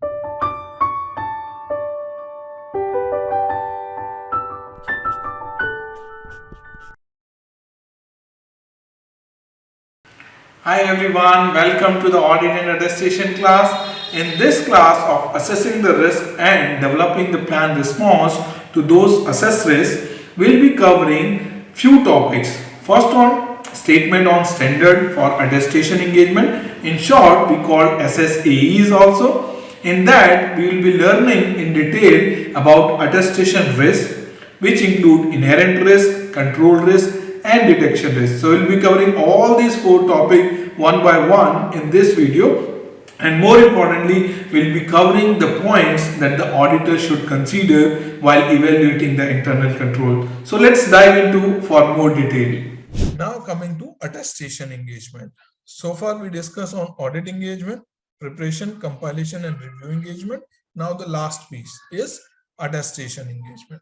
Hi everyone, welcome to the audit and attestation class. In this class of assessing the risk and developing the planned response to those assessed risks, we'll be covering few topics. First one, statement on standard for attestation engagement. In short, we call SSAEs also. In that, we will be learning in detail about attestation risk, which include inherent risk, control risk, and detection risk. So we'll be covering all these four topics one by one in this video, and more importantly we'll be covering the points that the auditor should consider while evaluating the internal control. So let's dive into for more detail. Now coming to attestation engagement. So far we discussed on audit engagement, preparation, compilation and review engagement. Now the last piece is attestation engagement.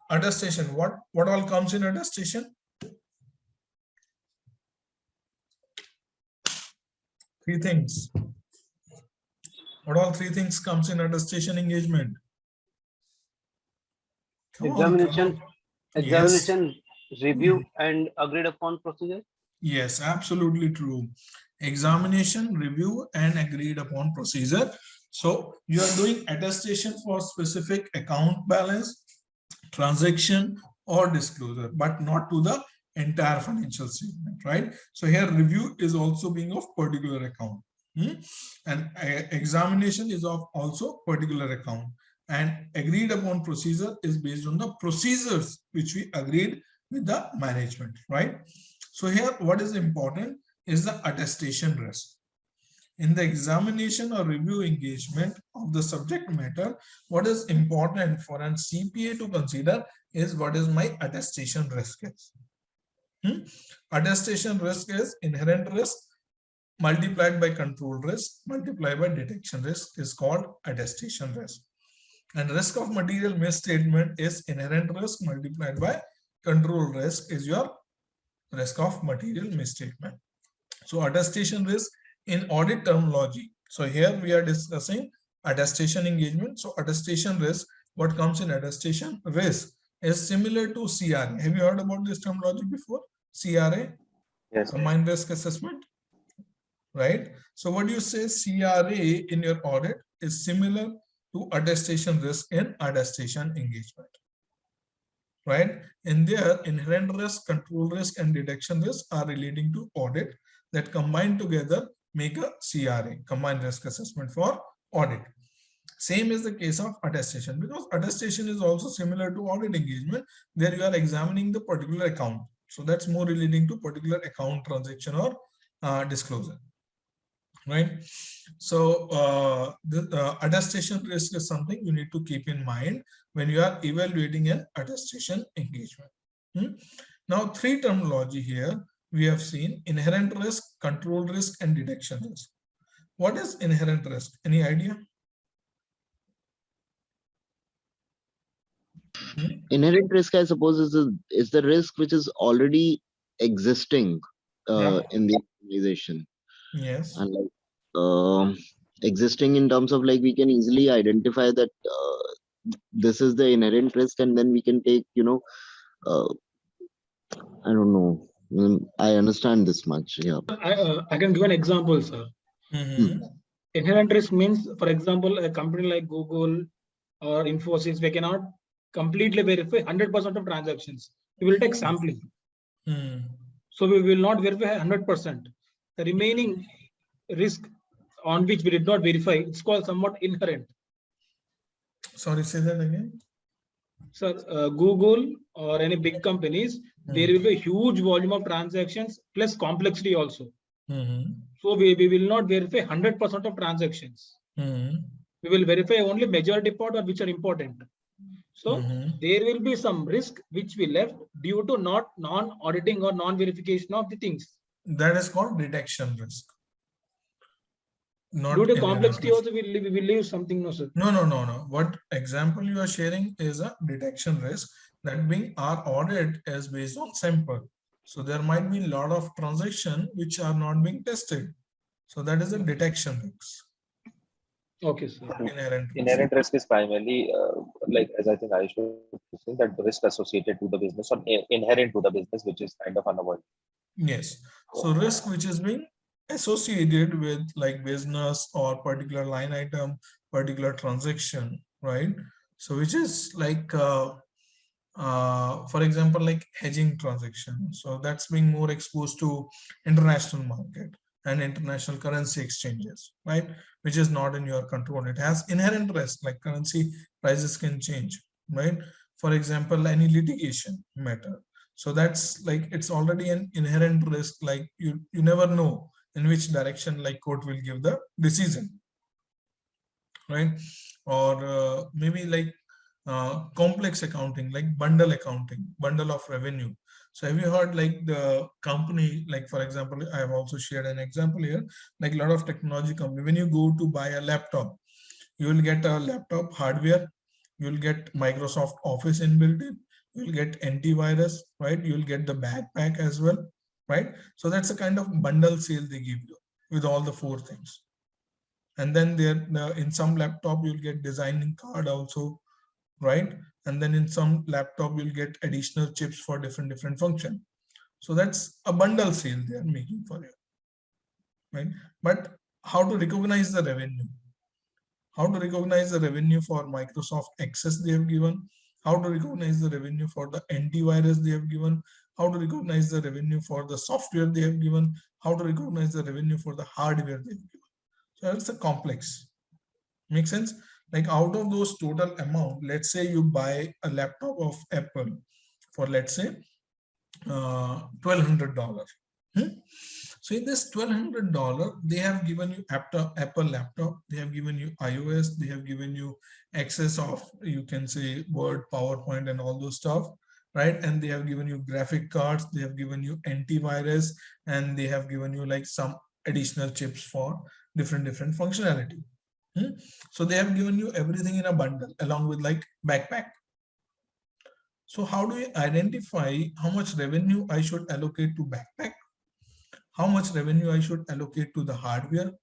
Attestation, what all comes in attestation? Three things. What all three things comes in attestation engagement? Examination, review, and agreed upon procedure. Yes, absolutely true. Examination, review, and agreed upon procedure. So you are doing attestation for specific account balance, transaction, or disclosure, but not to the entire financial statement, right? So here review is also being of particular account, and examination is of also particular account, and agreed upon procedure is based on the procedures which we agreed with the management, right? So here what is important is the attestation risk. In the examination or review engagement of the subject matter, what is important for an CPA to consider is what is my attestation risk is. Attestation risk is inherent risk multiplied by control risk multiplied by detection risk is called attestation risk. And risk of material misstatement is inherent risk multiplied by control risk is your risk of material misstatement. So attestation risk in audit terminology. So here we are discussing attestation engagement. So attestation risk, what comes in attestation risk is similar to CRA. Have you heard about this terminology before? CRA? Yes. Combined risk assessment, right? So what do you say CRA in your audit is similar to attestation risk in attestation engagement, right? In there, inherent risk, control risk, and detection risk are relating to audit that combined together make a CRA, combined risk assessment for audit. Same is the case of attestation, because attestation is also similar to audit engagement. There you are examining the particular account. So that's more relating to particular account, transaction, or disclosure, right? So the attestation risk is something you need to keep in mind when you are evaluating an attestation engagement. Now three terminology here we have seen: inherent risk, control risk, and detection risk. What is inherent risk? Any idea? Inherent risk, I suppose, is the risk which is already existing in the organization. Yes. And like existing in terms of like we can easily identify that this is the inherent risk, and then we can take, I don't know. I understand this much. Yeah. I can give an example, sir. Inherent risk means, for example, a company like Google or Infosys, we cannot completely verify 100% of transactions. We will take sampling. So we will not verify 100%. The remaining risk on which we did not verify, it's called somewhat inherent. Sorry, say that again. Sir, Google or any big companies, there will be a huge volume of transactions plus complexity also. So we will not verify 100% of transactions. We will verify only majority part or which are important. So there will be some risk which we left due to not non-auditing or non-verification of the things. That is called detection risk. Not due to complexity also we will leave something, no sir? No. What example you are sharing is a detection risk. That being our audit is based on sample. So there might be a lot of transactions which are not being tested. So that is a detection risk. Okay, sir. Inherent risk. Inherent risk is primarily, like, as I think I should say, that the risk associated to the business or inherent to the business, which is kind of unavoidable. Yes. So risk which is being associated with like business or particular line item, particular transaction, right? So which is like, for example, like hedging transaction. So that's being more exposed to international market and international currency exchanges, right? Which is not in your control. It has inherent risk, like currency prices can change, right? For example, any litigation matter. So that's like, it's already an inherent risk, like you never know in which direction like court will give the decision, right? Or maybe like complex accounting, like bundle accounting, bundle of revenue. So have you heard like the company, like for example, I have also shared an example here, like a lot of technology company, when you go to buy a laptop, you will get a laptop hardware, you will get Microsoft Office inbuilt in, you will get antivirus, right? You will get the backpack as well, right? So that's a kind of bundle sale they give you with all the 4 things. And then there, in some laptop, you'll get designing card also, right? And then in some laptop, you'll get additional chips for different function. So that's a bundle sale they are making for you, right? But how to recognize the revenue? How to recognize the revenue for Microsoft Access they have given? How to recognize the revenue for the antivirus they have given? How to recognize the revenue for the software they have given? How to recognize the revenue for the hardware they have given? So it's a complex. Make sense? Like out of those total amount, let's say you buy a laptop of Apple for, let's say, $1,200. So in this $1,200, they have given you Apple laptop, they have given you iOS, they have given you access of, you can say, Word, PowerPoint, and all those stuff, right? And they have given you graphic cards, they have given you antivirus, and they have given you like some additional chips for different functionality. So they have given you everything in a bundle along with like backpack. So how do you identify how much revenue I should allocate to backpack? How much revenue I should allocate to the hardware?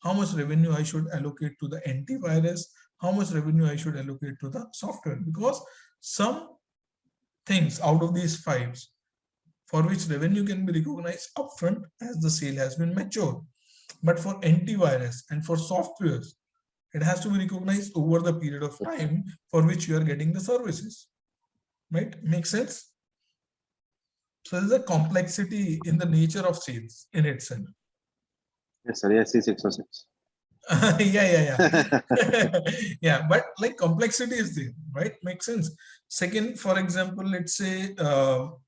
How much revenue I should allocate to the antivirus? How much revenue I should allocate to the software? Because some things out of these 5 for which revenue can be recognized upfront as the sale has been matured. But for antivirus and for softwares, it has to be recognized over the period of time for which you are getting the services. Right? Make sense? So there's a complexity in the nature of sales in itself. Yes, sir. Yes, 606. Yeah. Yeah, but like complexity is there, right? Makes sense. Second, for example, let's say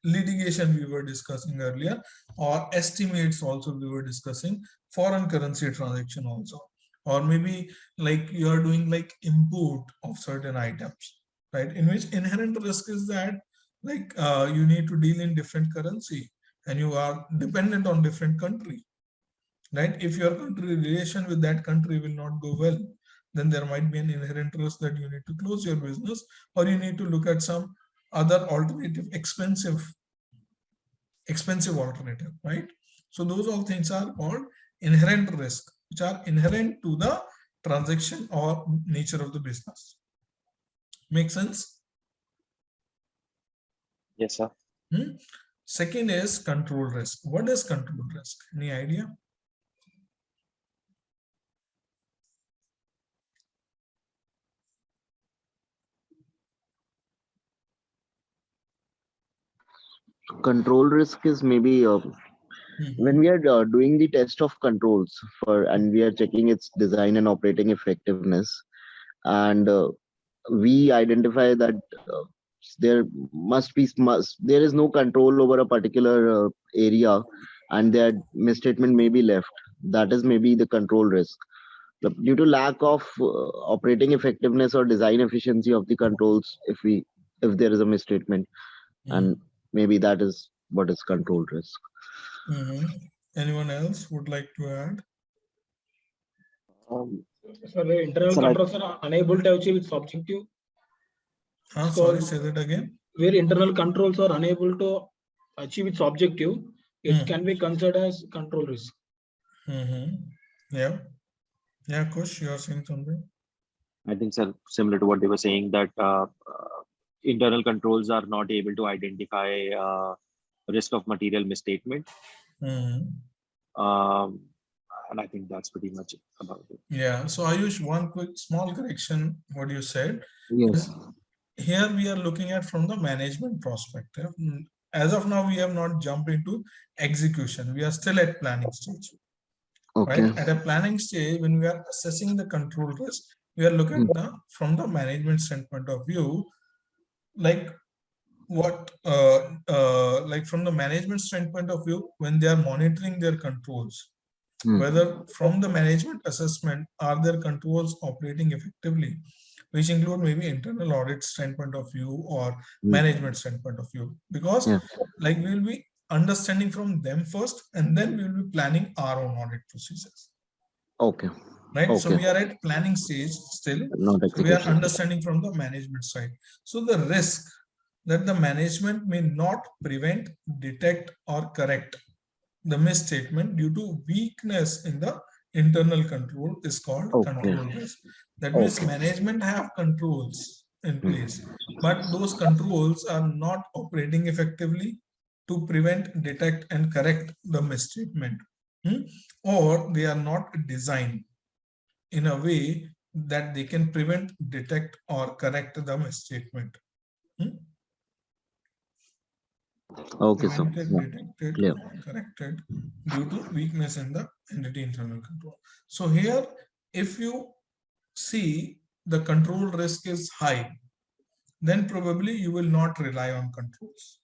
litigation we were discussing earlier, or estimates also we were discussing, foreign currency transaction also, or maybe like you are doing like import of certain items, right? In which inherent risk is that like you need to deal in different currency and you are dependent on different country. Right? If your country relation with that country will not go well, then there might be an inherent risk that you need to close your business, or you need to look at some other alternative, expensive alternative, right? So those all things are called inherent risk, which are inherent to the transaction or nature of the business. Make sense? Yes, sir. Second is control risk. What is control risk? Any idea? Control risk is maybe when we are doing the test of controls and we are checking its design and operating effectiveness, and we identify that there is no control over a particular area, and that misstatement may be left. That is maybe the control risk. Due to lack of operating effectiveness or design efficiency of the controls, if there is a misstatement, and maybe that is what is control risk. Anyone else would like to add? Sir, the internal controls are unable to achieve its objective. Sorry, say that again. Where internal controls are unable to achieve its objective, it can be considered as control risk. Yeah. Yeah, Kush, you are saying something? I think, sir, similar to what they were saying, that internal controls are not able to identify risk of material misstatement. Um, and I think that's pretty much about it. Yeah, so Ayush, one quick small correction, what you said Yes. is here we are looking at from the management perspective. As of now, we have not jumped into execution. We are still at planning stage, Okay. right? At a planning stage, when we are assessing the control risk, we are looking at from the management standpoint of view, like what, like from the management standpoint of view, when they are monitoring their controls, whether from the management assessment, are their controls operating effectively, which include maybe internal audit standpoint of view or management standpoint of view, because Yeah. like we will be understanding from them first, and then we will be planning our own audit procedures, Okay. right? So Okay. we are at planning stage still. Not So we are execution. understanding from the management side. So the risk that the management may not prevent, detect, or correct the misstatement due to weakness in the internal control is called control risk. That means management have controls in place, but those controls are not operating effectively to prevent, detect, and correct the misstatement, or they are not designed in a way that they can prevent, detect, or correct the misstatement. Okay, so Detected clear. or corrected due to weakness in the entity internal control. So here, if you see the control risk is high, then probably you will not rely on controls.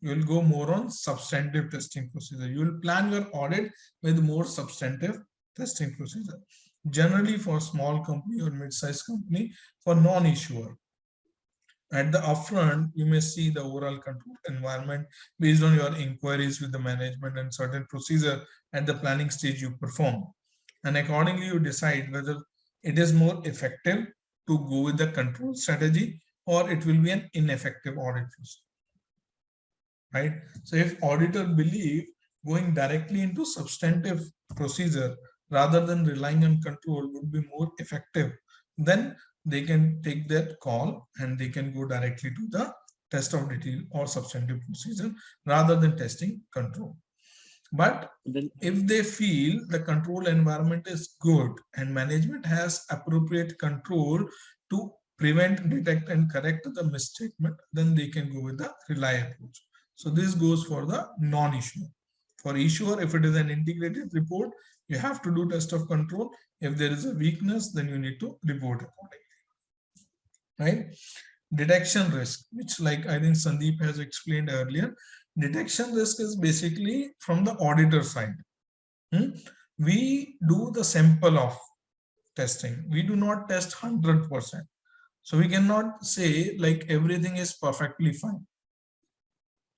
You will go more on substantive testing procedure. You will plan your audit with more substantive testing procedure. Generally for small company or mid-sized company, for non-issuer, at the upfront, you may see the overall control environment based on your inquiries with the management and certain procedure at the planning stage you perform. And accordingly, you decide whether it is more effective to go with the control strategy or it will be an ineffective audit procedure. Right? So if auditor believe going directly into substantive procedure rather than relying on control would be more effective, then they can take that call and they can go directly to the test of detail or substantive procedure rather than testing control. But if they feel the control environment is good and management has appropriate control to prevent, detect, and correct the misstatement, then they can go with the rely approach. So this goes for the non-issuer. For issuer, if it is an integrated report, you have to do test of control. If there is a weakness, then you need to report accordingly. Right? Detection risk, which like I think Sandeep has explained earlier. Detection risk is basically from the auditor side. We do the sample of testing. We do not test 100%. So we cannot say like everything is perfectly fine,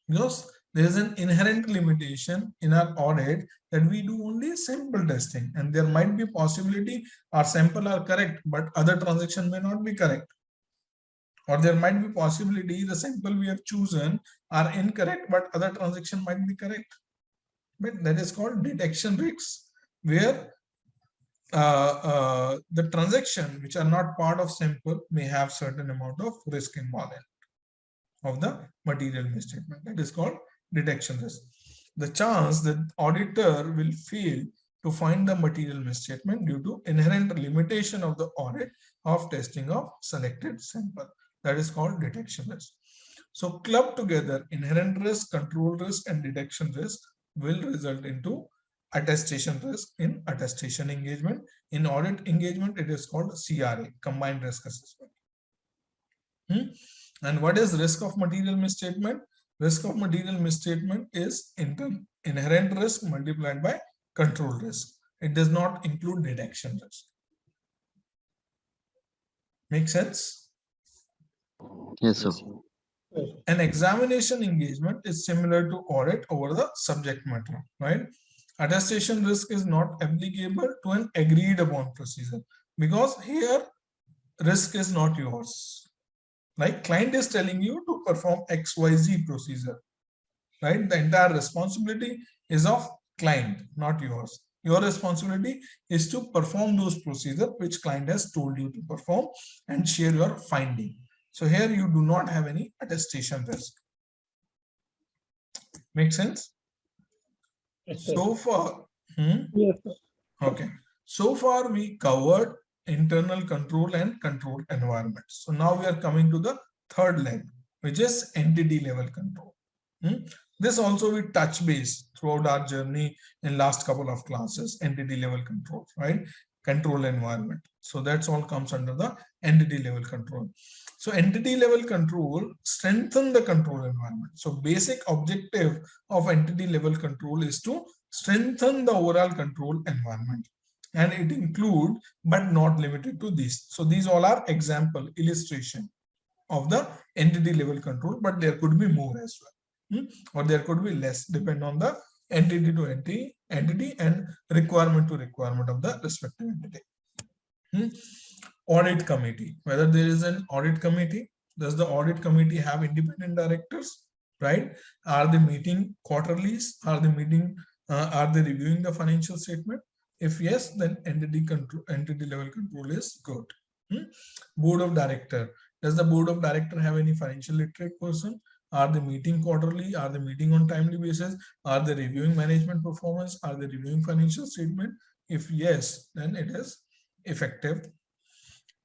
because there is an inherent limitation in our audit that we do only sample testing, and there might be possibility our sample are correct, but other transaction may not be correct. Or there might be possibility the sample we have chosen are incorrect, but other transaction might be correct. But that is called detection risks, where the transaction which are not part of sample may have certain amount of risk involved of the material misstatement. That is called detection risk. The chance that auditor will fail to find the material misstatement due to inherent limitation of the audit of testing of selected sample. That is called detection risk. So club together inherent risk, control risk, and detection risk will result into attestation risk in attestation engagement. In audit engagement, it is called CRA, combined risk assessment. And what is risk of material misstatement? Risk of material misstatement is inherent risk multiplied by control risk. It does not include detection risk. Make sense? Yes, sir. An examination engagement is similar to audit over the subject matter, right? Attestation risk is not applicable to an agreed upon procedure, because here risk is not yours. Like client is telling you to perform XYZ procedure, right? The entire responsibility is of client, not yours. Your responsibility is to perform those procedures which client has told you to perform and share your finding. So here you do not have any attestation risk. Make sense? Yes, sir. So far, Yes, sir. okay. So far we covered internal control and control environment. So now we are coming to the third leg, which is entity level control. This also we touch base throughout our journey in last couple of classes, entity level control, right? Control environment. So that's all comes under the entity level control. So entity level control strengthen the control environment. So basic objective of entity level control is to strengthen the overall control environment. And it include, but not limited to these. So these all are example, illustration of the entity level control, but there could be more as well. Or there could be less, depend on the entity to entity and requirement to requirement of the respective entity. Audit committee, whether there is an audit committee, does the audit committee have independent directors, right? Are they meeting quarterlies? Are they meeting, are they reviewing the financial statement? If yes, then entity level control is good. Board of director, does the board of director have any financial literate person? Are they meeting quarterly? Are they meeting on timely basis? Are they reviewing management performance? Are they reviewing financial statement? If yes, then it is effective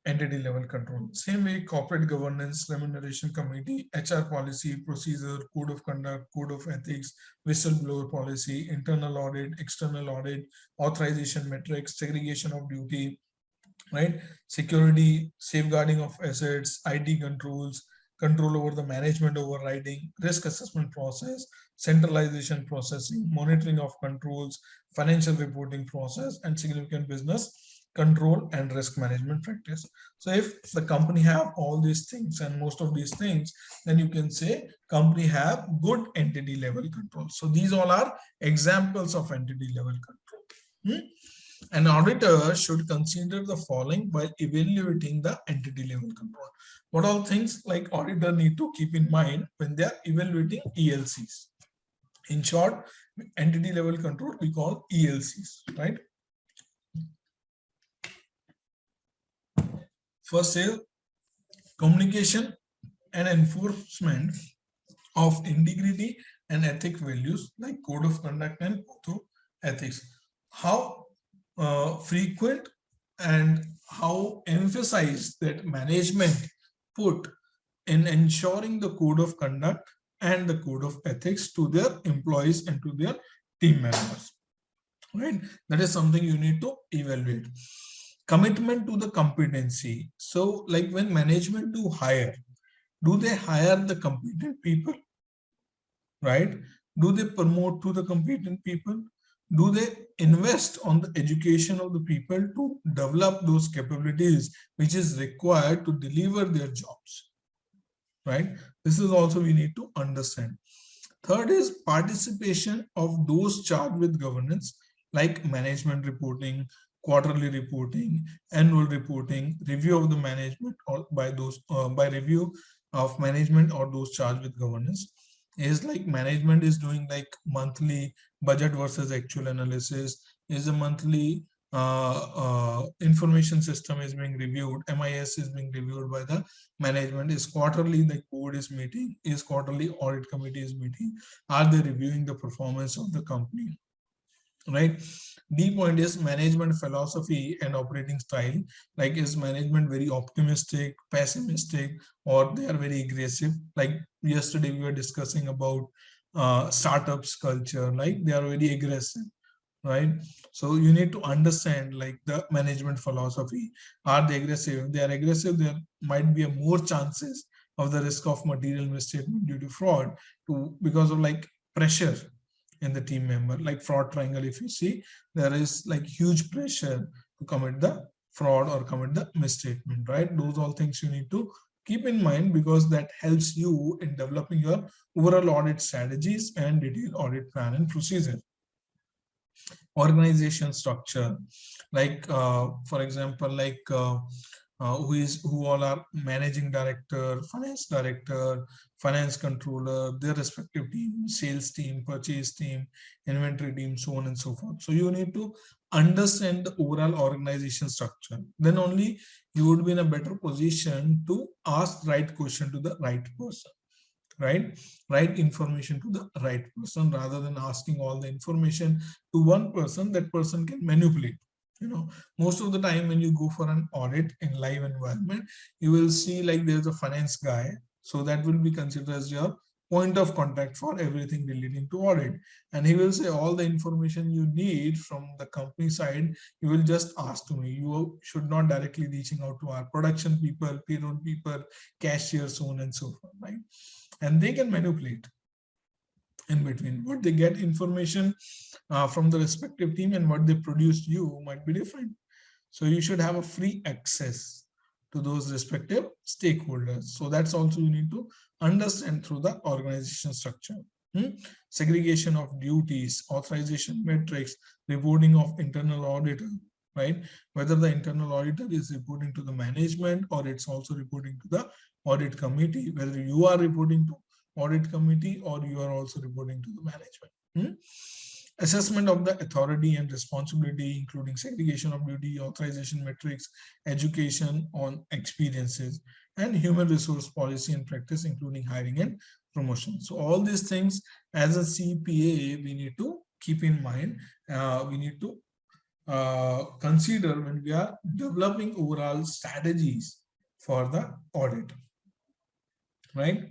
entity level control. Same way, corporate governance, remuneration committee, HR policy, procedure, code of conduct, code of ethics, whistleblower policy, internal audit, external audit, authorization metrics, segregation of duty, right? Security, safeguarding of assets, IT controls, control over the management overriding, risk assessment process, centralization processing, monitoring of controls, financial reporting process, and significant business control and risk management practice. So if the company have all these things and most of these things, then you can say company have good entity level control. So these all are examples of entity level control. An auditor should consider the following while evaluating the entity level control. What all things like auditor need to keep in mind when they are evaluating ELCs? In short, entity level control we call ELCs, right? First is communication and enforcement of integrity and ethic values like code of conduct and code of ethics. How frequent and how emphasized that management put in ensuring the code of conduct and the code of ethics to their employees and to their team members, right? That is something you need to evaluate. Commitment to the competency. So like when management do hire, do they hire the competent people, right? Do they promote to the competent people? Do they invest on the education of the people to develop those capabilities which is required to deliver their jobs, right? This is also we need to understand. Third is participation of those charged with governance like management reporting, quarterly reporting, annual reporting, review of the management or by those by review of management or those charged with governance. Is like management is doing like monthly budget versus actual analysis, is a monthly information system is being reviewed, MIS is being reviewed by the management, is quarterly the board is meeting, is quarterly audit committee is meeting, are they reviewing the performance of the company, right? D point is management philosophy and operating style, like is management very optimistic, pessimistic, or they are very aggressive. Like yesterday we were discussing about startups culture, like they are very aggressive, right? So you need to understand like the management philosophy. Are they aggressive? If they are aggressive, there might be a more chances of the risk of material misstatement due to fraud because of like pressure in the team member, like fraud triangle. If you see, there is like huge pressure to commit the fraud or commit the misstatement, right? Those all things you need to keep in mind because that helps you in developing your overall audit strategies and detailed audit plan and procedure. Organization structure, like for example, like who all are managing director, finance controller, their respective team, sales team, purchase team, inventory team, so on and so forth. So you need to understand the overall organization structure. Then only you would be in a better position to ask right question to the right person, right information to the right person, rather than asking all the information to one person. That person can manipulate. Most of the time when you go for an audit in live environment, you will see like there's a finance guy, so that will be considered as your point of contact for everything relating to audit, and he will say all the information you need from the company side, you will just ask to me. You should not directly reaching out to our production people, payroll people, cashiers, so on and so forth, right? And they can manipulate in between. What they get information from the respective team and what they produce you might be different. So you should have a free access to those respective stakeholders. So that's also you need to understand through the organization structure. Segregation of duties, authorization metrics, reporting of internal auditor, right? Whether the internal auditor is reporting to the management or it's also reporting to the audit committee, whether you are reporting to audit committee or you are also reporting to the management. Assessment of the authority and responsibility, including segregation of duty, authorization metrics, education on experiences, and human resource policy and practice, including hiring and promotion. So all these things as a CPA, we need to keep in mind. We need to consider when we are developing overall strategies for the audit, right?